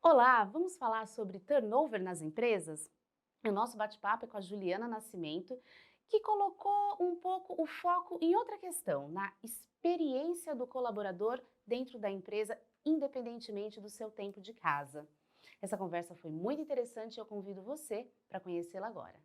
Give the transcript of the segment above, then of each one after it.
Olá, vamos falar sobre turnover nas empresas? O nosso bate-papo é com a Juliana Nascimento, que colocou um pouco o foco em outra questão, na experiência do colaborador dentro da empresa, independentemente do seu tempo de casa. Essa conversa foi muito interessante e eu convido você para conhecê-la agora.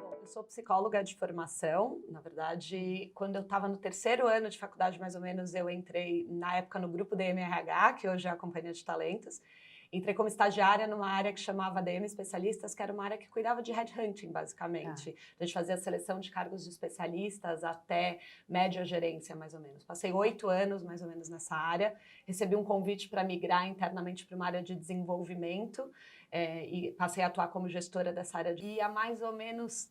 Bom, eu sou psicóloga de formação. Na verdade, quando eu estava no terceiro ano de faculdade, mais ou menos, eu entrei, na época, no grupo DMRH, que hoje é a Companhia de Talentos. Entrei como estagiária numa área que chamava DM Especialistas, que era uma área que cuidava de headhunting, Tá. basicamente. A gente fazia a seleção de cargos de especialistas até média gerência, mais ou menos. Passei 8 anos, mais ou menos, nessa área. Recebi um convite para migrar internamente para uma área de desenvolvimento, e passei a atuar como gestora dessa área. E há mais ou menos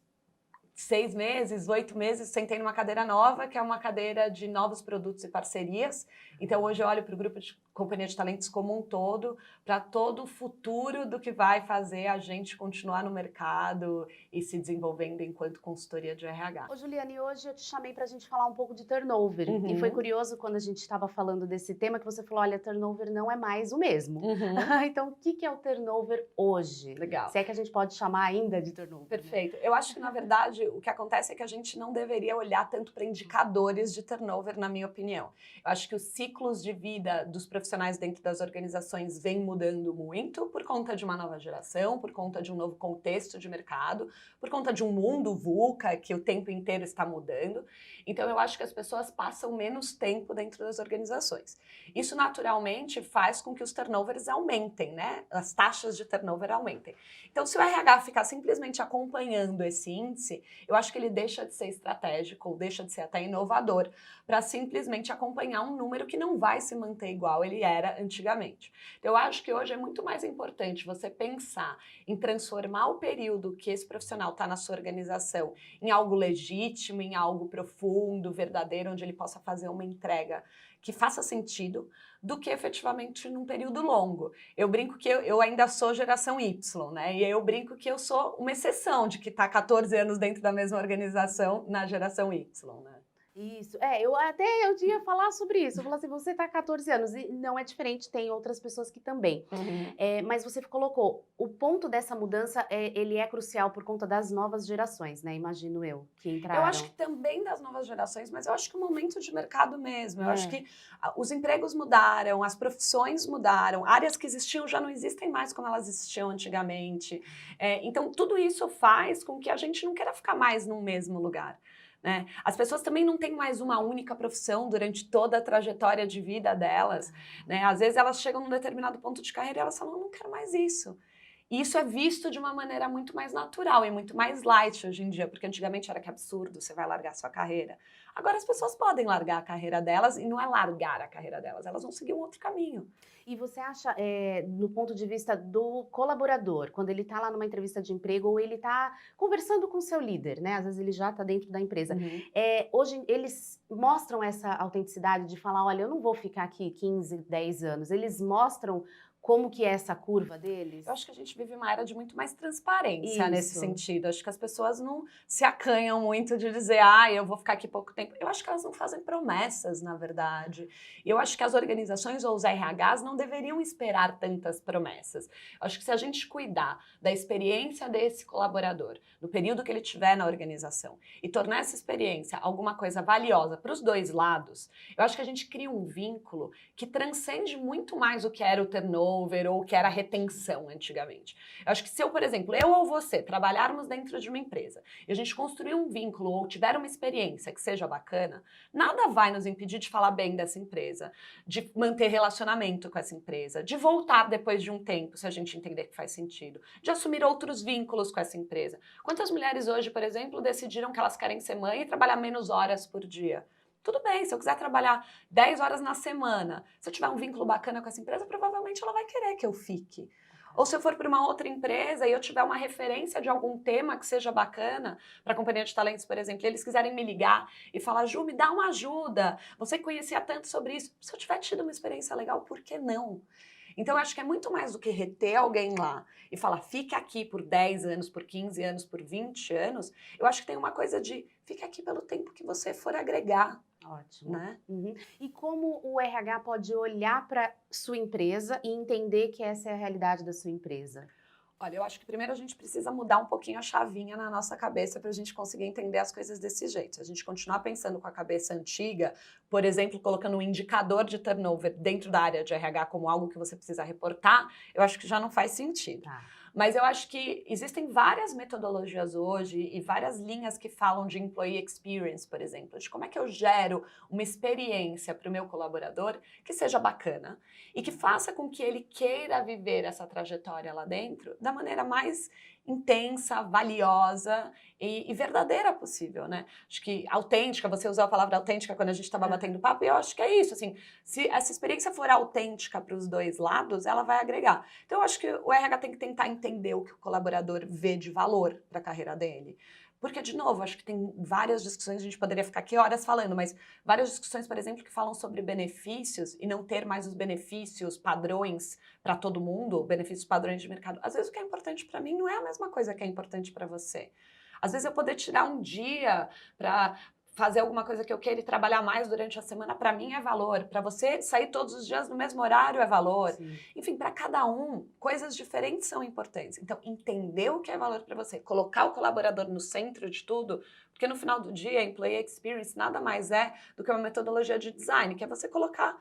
6 meses, 8 meses, sentei numa cadeira nova, que é uma cadeira de novos produtos e parcerias. Então, hoje eu olho para o grupo de Companhia de Talentos como um todo, para todo o futuro do que vai fazer a gente continuar no mercado e se desenvolvendo enquanto consultoria de RH. Ô Juliane, hoje eu te chamei para a gente falar um pouco de turnover. E foi Uhum, curioso quando a gente estava falando desse tema que você falou, olha, turnover não é mais o mesmo. uhum, Então, o que que é o turnover hoje? legal. Se é que a gente pode chamar ainda de turnover, né? Perfeito. Eu acho que, na verdade, o que acontece é que a gente não deveria olhar tanto para indicadores de turnover, na minha opinião. Eu acho que os ciclos de vida dos profissionais dentro das organizações vêm mudando muito por conta de uma nova geração, por conta de um novo contexto de mercado, por conta de um mundo VUCA que o tempo inteiro está mudando. Então, eu acho que as pessoas passam menos tempo dentro das organizações. Isso, naturalmente, faz com que os turnovers aumentem, né? As taxas de turnover aumentem. Então, se o RH ficar simplesmente acompanhando esse índice, eu acho que ele deixa de ser estratégico, ou deixa de ser até inovador, para simplesmente acompanhar um número que não vai se manter igual ele era antigamente. Então, eu acho que hoje é muito mais importante você pensar em transformar o período que esse profissional está na sua organização em algo legítimo, em algo profundo, verdadeiro, onde ele possa fazer uma entrega que faça sentido, do que efetivamente num período longo. Eu brinco que eu ainda sou geração Y, né? E eu brinco que eu sou uma exceção de que está 14 anos dentro da mesma organização na geração Y, né? Isso, eu ia falar sobre isso. Eu falei assim, você está há 14 anos e não é diferente, tem outras pessoas que também. Uhum. Mas você colocou, o ponto dessa mudança, ele é crucial por conta das novas gerações, né? Imagino eu, que Eu acho que entraram. também das novas gerações, mas eu acho que o momento de mercado mesmo. Eu acho É. que os empregos mudaram, as profissões mudaram, áreas que existiam já não existem mais como elas existiam antigamente. Então, tudo isso faz com que a gente não queira ficar mais no mesmo lugar, né? As pessoas também não têm mais uma única profissão durante toda a trajetória de vida delas, né? Às vezes elas chegam num determinado ponto de carreira e elas falam, não quero mais isso. E isso é visto de uma maneira muito mais natural e muito mais light hoje em dia, porque antigamente era que absurdo, você vai largar sua carreira. Agora as pessoas podem largar a carreira delas e não é largar a carreira delas, elas vão seguir um outro caminho. E você acha, no ponto de vista do colaborador, quando ele está lá numa entrevista de emprego ou ele está conversando com o seu líder, né? Às vezes ele já está dentro da empresa. Uhum. Hoje eles mostram essa autenticidade de falar, olha, eu não vou ficar aqui 15, 10 anos. Eles mostram como que é essa curva deles? Eu acho que a gente vive uma era de muito mais transparência nesse Isso. sentido. Acho que as pessoas não se acanham muito de dizer, ah, eu vou ficar aqui pouco tempo. Eu acho que elas não fazem promessas, na verdade. E eu acho que as organizações ou os RHs não deveriam esperar tantas promessas. Eu acho que se a gente cuidar da experiência desse colaborador, no período que ele estiver na organização, e tornar essa experiência alguma coisa valiosa para os dois lados, eu acho que a gente cria um vínculo que transcende muito mais o que era o turnover ou o que era a retenção antigamente. Eu acho que se eu, por exemplo, eu ou você, trabalharmos dentro de uma empresa e a gente construir um vínculo ou tiver uma experiência que seja bacana, nada vai nos impedir de falar bem dessa empresa, de manter relacionamento com essa empresa, de voltar depois de um tempo, se a gente entender que faz sentido, de assumir outros vínculos com essa empresa. Quantas mulheres hoje, por exemplo, decidiram que elas querem ser mãe e trabalhar menos horas por dia? Tudo bem, se eu quiser trabalhar 10 horas na semana, se eu tiver um vínculo bacana com essa empresa, provavelmente ela vai querer que eu fique. Ou se eu for para uma outra empresa e eu tiver uma referência de algum tema que seja bacana, para a Companhia de Talentos, por exemplo, e eles quiserem me ligar e falar, Ju, me dá uma ajuda, você que conhecia tanto sobre isso. Se eu tiver tido uma experiência legal, por que não? Então, eu acho que é muito mais do que reter alguém lá e falar, fique aqui por 10 anos, por 15 anos, por 20 anos. Eu acho que tem uma coisa de, fique aqui pelo tempo que você for agregar. Ótimo. Né? Uhum. E como o RH pode olhar para sua empresa e entender que essa é a realidade da sua empresa? Olha, eu acho que primeiro a gente precisa mudar um pouquinho a chavinha na nossa cabeça para a gente conseguir entender as coisas desse jeito. Se a gente continuar pensando com a cabeça antiga, por exemplo, colocando um indicador de turnover dentro da área de RH como algo que você precisa reportar, eu acho que já não faz sentido. Tá. Mas eu acho que existem várias metodologias hoje e várias linhas que falam de employee experience, por exemplo, de como é que eu gero uma experiência para o meu colaborador que seja bacana e que faça com que ele queira viver essa trajetória lá dentro da maneira mais intensa, valiosa e verdadeira possível, né? Acho que autêntica, você usou a palavra autêntica quando a gente estava batendo papo, e eu acho que é isso, assim, se essa experiência for autêntica para os dois lados, ela vai agregar. Então, eu acho que o RH tem que tentar entender o que o colaborador vê de valor para a carreira dele. Porque, de novo, acho que tem várias discussões, a gente poderia ficar aqui horas falando, mas várias discussões, por exemplo, que falam sobre benefícios e não ter mais os benefícios padrões para todo mundo, benefícios padrões de mercado. Às vezes o que é importante para mim não é a mesma coisa que é importante para você. Às vezes eu poder tirar um dia para fazer alguma coisa que eu queira e trabalhar mais durante a semana, para mim é valor. Para você sair todos os dias no mesmo horário é valor. Sim. Enfim, para cada um, coisas diferentes são importantes. Então, entender o que é valor para você, colocar o colaborador no centro de tudo, porque no final do dia, a Employee Experience nada mais é do que uma metodologia de design, que é você colocar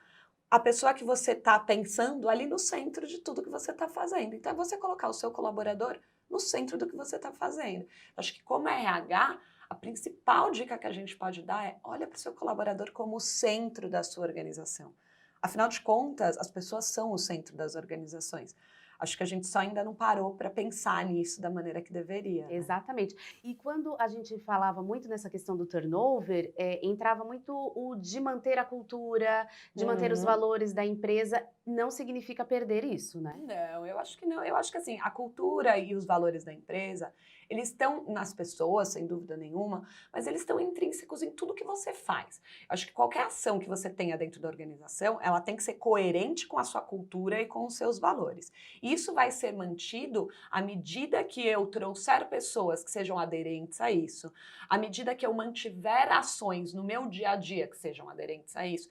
a pessoa que você está pensando ali no centro de tudo que você está fazendo. Então, é você colocar o seu colaborador no centro do que você está fazendo. Acho que como RH, a principal dica que a gente pode dar é olha para o seu colaborador como o centro da sua organização. Afinal de contas, as pessoas são o centro das organizações. Acho que a gente só ainda não parou para pensar nisso da maneira que deveria. Né? Exatamente. E quando a gente falava muito nessa questão do turnover, entrava muito o de manter a cultura, de manter os valores da empresa, não significa perder isso, né? Não, eu acho que não. Eu acho que assim, a cultura e os valores da empresa, eles estão nas pessoas, sem dúvida nenhuma, mas eles estão intrínsecos em tudo que você faz. Eu acho que qualquer ação que você tenha dentro da organização, ela tem que ser coerente com a sua cultura e com os seus valores. E isso vai ser mantido à medida que eu trouxer pessoas que sejam aderentes a isso, à medida que eu mantiver ações no meu dia a dia que sejam aderentes a isso.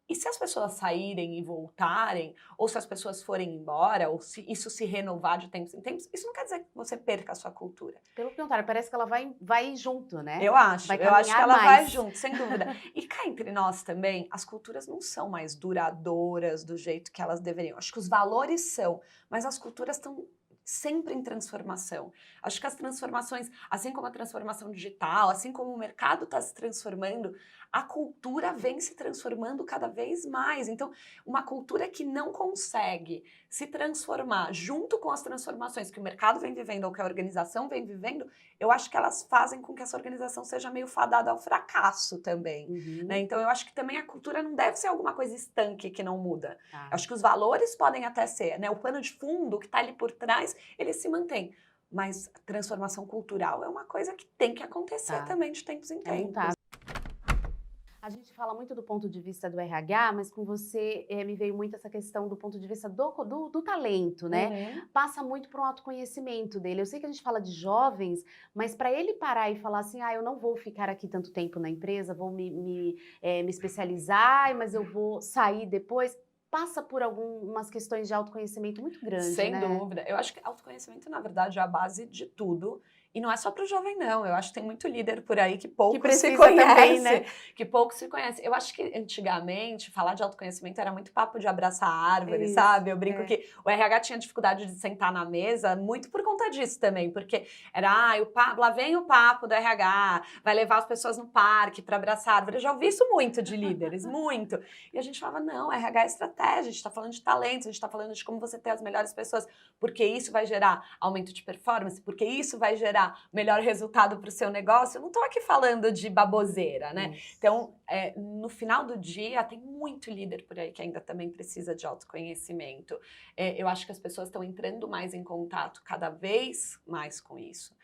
E se as pessoas saírem e voltarem, ou se as pessoas forem embora, ou se isso se renovar de tempos em tempos, isso não quer dizer que você perca a sua cultura. Pelo contrário, parece que ela vai junto, né? Eu acho Vai que ela caminhar vai mais. junto, sem dúvida. E cá entre nós também, as culturas não são mais duradouras do jeito que elas deveriam. Acho que os valores são, mas as culturas estão sempre em transformação. Acho que as transformações, assim como a transformação digital, assim como o mercado está se transformando, a cultura vem se transformando cada vez mais. Então, uma cultura que não consegue se transformar junto com as transformações que o mercado vem vivendo ou que a organização vem vivendo, eu acho que elas fazem com que essa organização seja meio fadada ao fracasso também. Né? Então, eu acho que também a cultura não deve ser alguma coisa estanque que não muda. Tá. Acho que os valores podem até ser, né? O pano de fundo que está ali por trás, ele se mantém. Mas a transformação cultural é uma coisa que tem que acontecer também de tempos em tempos. A gente fala muito do ponto de vista do RH, mas com você me veio muito essa questão do ponto de vista do talento, né? Passa muito para o autoconhecimento dele. Eu sei que a gente fala de jovens, mas para ele parar e falar assim, eu não vou ficar aqui tanto tempo na empresa, vou me especializar, mas eu vou sair depois, passa por algumas questões de autoconhecimento muito grandes, Sem né? dúvida. Eu acho que autoconhecimento, na verdade, é a base de tudo. E não é só para o jovem, não. Eu acho que tem muito líder por aí que pouco se conhece. Também, né? Que pouco se conhece. Eu acho que antigamente falar de autoconhecimento era muito papo de abraçar a árvore, sabe? Eu brinco que o RH tinha dificuldade de sentar na mesa muito por conta disso também. Porque era, lá vem o papo do RH, vai levar as pessoas no parque para abraçar a árvore. Eu já ouvi isso muito de líderes, muito. E a gente falava, não, RH é estratégia, a gente está falando de talentos, a gente está falando de como você ter as melhores pessoas, porque isso vai gerar aumento de performance, porque isso vai gerar melhor resultado para o seu negócio. Eu não estou aqui falando de baboseira, né? Então, no final do dia, tem muito líder por aí que ainda também precisa de autoconhecimento. Eu acho que as pessoas estão entrando mais em contato cada vez mais com isso.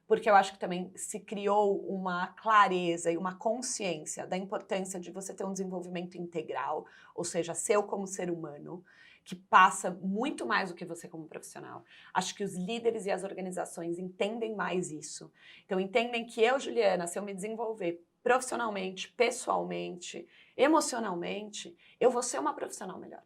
Porque eu acho que também se criou uma clareza e uma consciência da importância de você ter um desenvolvimento integral, ou seja, seu como ser humano, que passa muito mais do que você como profissional. Acho que os líderes e as organizações entendem mais isso. Então, entendem que eu, Juliana, se eu me desenvolver profissionalmente, pessoalmente, emocionalmente, eu vou ser uma profissional melhor.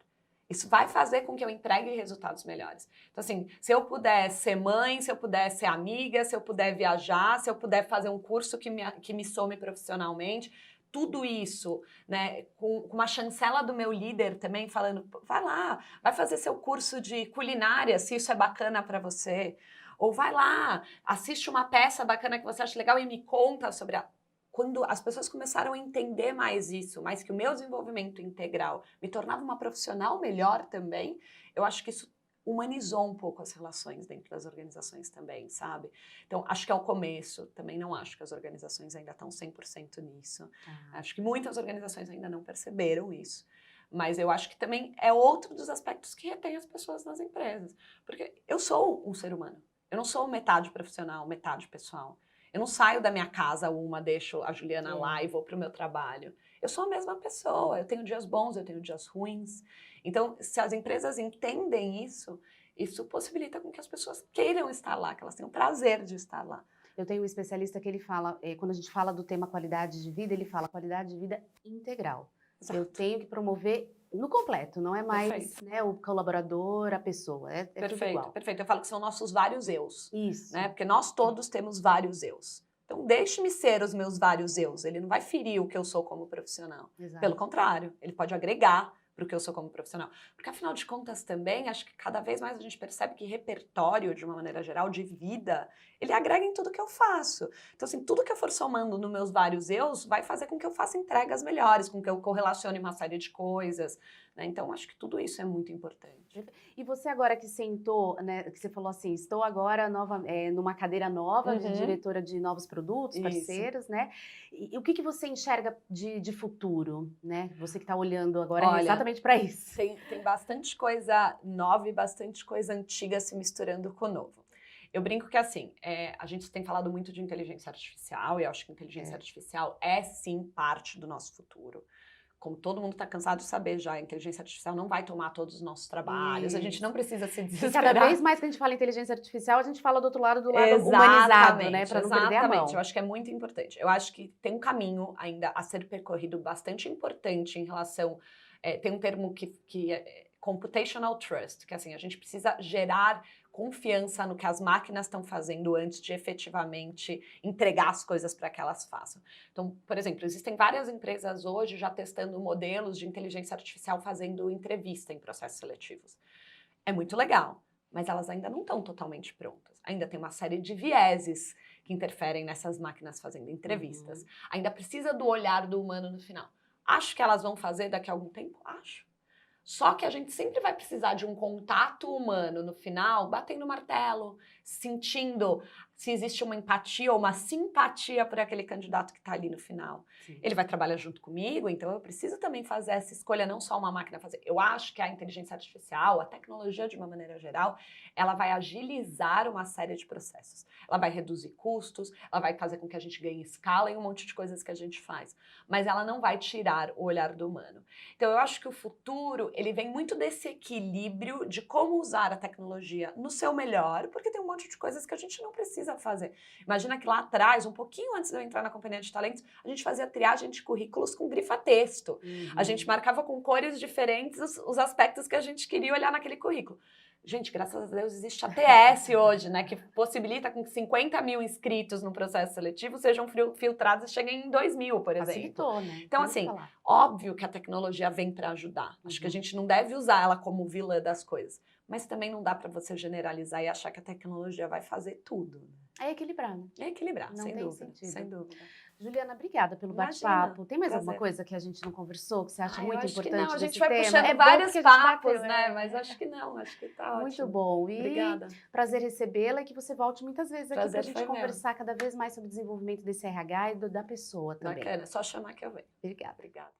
Isso vai fazer com que eu entregue resultados melhores. Então, assim, se eu puder ser mãe, se eu puder ser amiga, se eu puder viajar, se eu puder fazer um curso que me some profissionalmente, tudo isso, né, com uma chancela do meu líder também falando, vai lá, vai fazer seu curso de culinária, se isso é bacana para você. Ou vai lá, assiste uma peça bacana que você acha legal e me conta sobre a... Quando as pessoas começaram a entender mais isso, mais que o meu desenvolvimento integral me tornava uma profissional melhor também, eu acho que isso humanizou um pouco as relações dentro das organizações também, sabe? Então, acho que é o começo. Também não acho que as organizações ainda estão 100% nisso. Acho que muitas organizações ainda não perceberam isso. Mas eu acho que também é outro dos aspectos que retém as pessoas nas empresas. Porque eu sou um ser humano. Eu não sou metade profissional, metade pessoal. Eu não saio da minha casa deixo a Juliana lá e vou para o meu trabalho. Eu sou a mesma pessoa, eu tenho dias bons, eu tenho dias ruins. Então, se as empresas entendem isso, isso possibilita com que as pessoas queiram estar lá, que elas tenham prazer de estar lá. Eu tenho um especialista que ele fala, quando a gente fala do tema qualidade de vida, ele fala qualidade de vida integral. Exato. Eu tenho que promover no completo, não é mais, né, o colaborador, a pessoa, é tudo igual. Perfeito. Eu falo que são nossos vários eus. Isso. Né? Porque nós todos temos vários eus. Então, deixe-me ser os meus vários eus. Ele não vai ferir o que eu sou como profissional. Exato. Pelo contrário, ele pode agregar para o que eu sou como profissional. Porque, afinal de contas, também, acho que cada vez mais a gente percebe que repertório, de uma maneira geral, de vida, ele agrega em tudo que eu faço. Então, assim, tudo que eu for somando nos meus vários eus vai fazer com que eu faça entregas melhores, com que eu correlacione uma série de coisas. Né? Então, acho que tudo isso é muito importante. E você agora que sentou, né, que você falou assim, estou agora numa cadeira nova de diretora de novos produtos, parceiros, isso. Né? E o que você enxerga de futuro, né? Você que está olhando agora. Olha, exatamente para isso. Tem bastante coisa nova e bastante coisa antiga se misturando com o novo. Eu brinco que, assim, a gente tem falado muito de inteligência artificial e eu acho que inteligência artificial é, sim, parte do nosso futuro. Como todo mundo está cansado de saber já, a inteligência artificial não vai tomar todos os nossos trabalhos, a gente não precisa se desesperar. E cada vez mais que a gente fala inteligência artificial, a gente fala do outro lado, humanizado, né? Para não perder a mão. Eu acho que é muito importante. Eu acho que tem um caminho ainda a ser percorrido bastante importante em relação... tem um termo que é computational trust, que assim, a gente precisa gerar confiança no que as máquinas estão fazendo antes de efetivamente entregar as coisas para que elas façam. Então, por exemplo, existem várias empresas hoje já testando modelos de inteligência artificial fazendo entrevista em processos seletivos. É muito legal, mas elas ainda não estão totalmente prontas. Ainda tem uma série de vieses que interferem nessas máquinas fazendo entrevistas. Ainda precisa do olhar do humano no final. Acho que elas vão fazer daqui a algum tempo? Acho. Só que a gente sempre vai precisar de um contato humano no final, batendo o martelo, sentindo se existe uma empatia ou uma simpatia por aquele candidato que está ali no final. Sim. Ele vai trabalhar junto comigo, então eu preciso também fazer essa escolha, não só uma máquina fazer. Eu acho que a inteligência artificial, a tecnologia de uma maneira geral, ela vai agilizar uma série de processos. Ela vai reduzir custos, ela vai fazer com que a gente ganhe escala em um monte de coisas que a gente faz. Mas ela não vai tirar o olhar do humano. Então eu acho que o futuro, ele vem muito desse equilíbrio de como usar a tecnologia no seu melhor, porque tem um monte de coisas que a gente não precisa fazer. Imagina que lá atrás, um pouquinho antes de eu entrar na companhia de talentos, a gente fazia triagem de currículos com grifa-texto. A gente marcava com cores diferentes os aspectos que a gente queria olhar naquele currículo. Gente, graças a Deus existe a TS hoje, né, que possibilita com que 50 mil inscritos no processo seletivo sejam filtrados e cheguem em 2 mil, por exemplo. Facilitou, né? Então, assim, óbvio que a tecnologia vem para ajudar. Acho que a gente não deve usar ela como vilã das coisas. Mas também não dá para você generalizar e achar que a tecnologia vai fazer tudo. É equilibrar, né? É equilibrar, não sem tem dúvida, sentido. sem dúvida. Juliana, obrigada pelo bate-papo. Tem mais alguma coisa que a gente não conversou, que você acha muito importante não. A gente desse vai tema? puxando vários papos, né? Mas acho que não, acho que tá muito ótimo. bom. E obrigada. Prazer recebê-la e que você volte muitas vezes aqui pra gente foi conversar cada vez mais sobre o desenvolvimento desse RH e da pessoa também. Bacana, só chamar que eu venho. Obrigada. Obrigada.